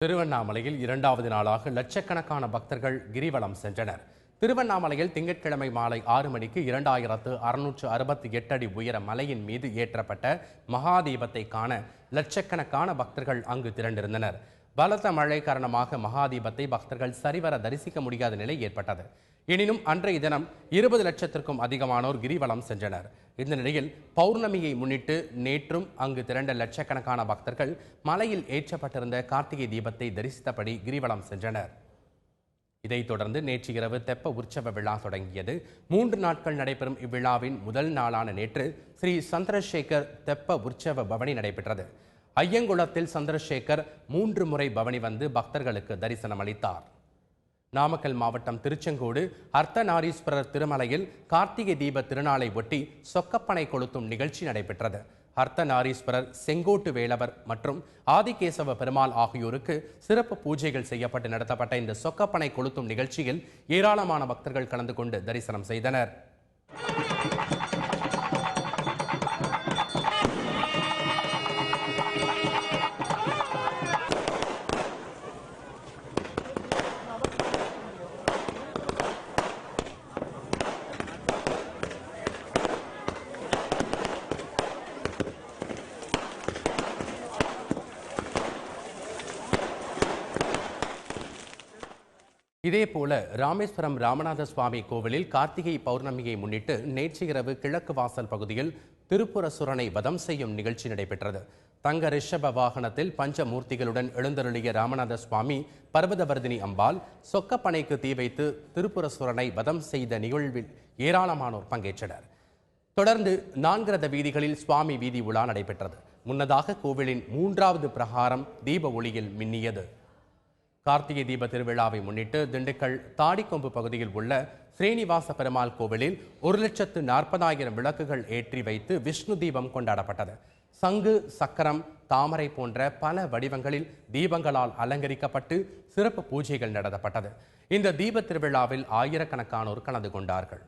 திருவண்ணாமலையில் இரண்டாவது நாளாக லட்சக்கணக்கான பக்தர்கள் கிரிவலம் சென்றனர். திருவண்ணாமலையில் திங்கட்கிழமை மாலை 6 மணிக்கு 2668 அடி உயர மலையின் மீது ஏற்றப்பட்ட மகாதீபத்தை காண லட்சக்கணக்கான பக்தர்கள் அங்கு திரண்டிருந்தனர். பலத்த மழை காரணமாக மகாதீபத்தை பக்தர்கள் சரிவர தரிசிக்க முடியாத நிலை ஏற்பட்டது. எனினும் அன்றைய தினம் 20 லட்சத்திற்கும் அதிகமானோர் கிரிவலம் சென்றனர். இந்த நிலையில் பௌர்ணமியை முன்னிட்டு நேற்றும் அங்கு திரண்ட லட்சக்கணக்கான பக்தர்கள் மலையில் ஏற்றப்பட்டிருந்த கார்த்திகை தீபத்தை தரிசித்தபடி கிரிவலம் சென்றனர். இதைத் தொடர்ந்து நேற்று இரவு தெப்ப உற்சவ விழா தொடங்கியது. 3 நாட்கள் நடைபெறும் இவ்விழாவின் முதல் நாளான நேற்று ஸ்ரீ சந்திரசேகர் தெப்ப உற்சவ பவனி நடைபெற்றது. ஐயங்குளத்தில் சந்திரசேகர் 3 முறை பவனி வந்து பக்தர்களுக்கு தரிசனம் அளித்தார். நாமக்கல் மாவட்டம் திருச்செங்கோடு அர்த்தநாரீஸ்வரர் திருமலையில் கார்த்திகை தீப திருநாளை ஒட்டி சொக்கப்பனை கொளுத்தும் நிகழ்ச்சி நடைபெற்றது. அர்த்தநாரீஸ்வரர், செங்கோட்டு வேலவர் மற்றும் ஆதிகேசவ பெருமாள் ஆகியோருக்கு சிறப்பு பூஜைகள் செய்யப்பட்டு நடத்தப்பட்ட இந்த சொக்கப்பனை கொளுத்தும் நிகழ்ச்சியில் ஏராளமான பக்தர்கள் கலந்து கொண்டு தரிசனம் செய்தனர். இதேபோல ராமேஸ்வரம் ராமநாத சுவாமி கோவிலில் கார்த்திகை பௌர்ணமியை முன்னிட்டு நேற்று இரவு கிழக்கு வாசல் பகுதியில் திருப்புரசுரனை வதம் செய்யும் நிகழ்ச்சி நடைபெற்றது. தங்க ரிஷப வாகனத்தில் பஞ்சமூர்த்திகளுடன் எழுந்தருளிய ராமநாத சுவாமி, பர்வதவர்தினி அம்பாள் சொக்கப்பனைக்கு தீ வைத்து திருப்புரசுரனை வதம் செய்த நிகழ்வில் ஏராளமானோர் பங்கேற்றனர். தொடர்ந்து 4 ரத வீதிகளில் சுவாமி வீதி உலா நடைபெற்றது. முன்னதாக கோவிலின் 3வது பிரகாரம் தீப ஒளியில் மின்னியது. கார்த்திகை தீப திருவிழாவை முன்னிட்டு திண்டுக்கல் தாடிக்கொம்பு பகுதியில் உள்ள ஸ்ரீனிவாச பெருமாள் கோவிலில் 1,40,000 விளக்குகள் ஏற்றி வைத்து விஷ்ணு தீபம் கொண்டாடப்பட்டது. சங்கு, சக்கரம், தாமரை போன்ற பல வடிவங்களில் தீபங்களால் அலங்கரிக்கப்பட்டு சிறப்பு பூஜைகள் நடத்தப்பட்டது. இந்த தீப திருவிழாவில் ஆயிரக்கணக்கானோர் கலந்து கொண்டார்கள்.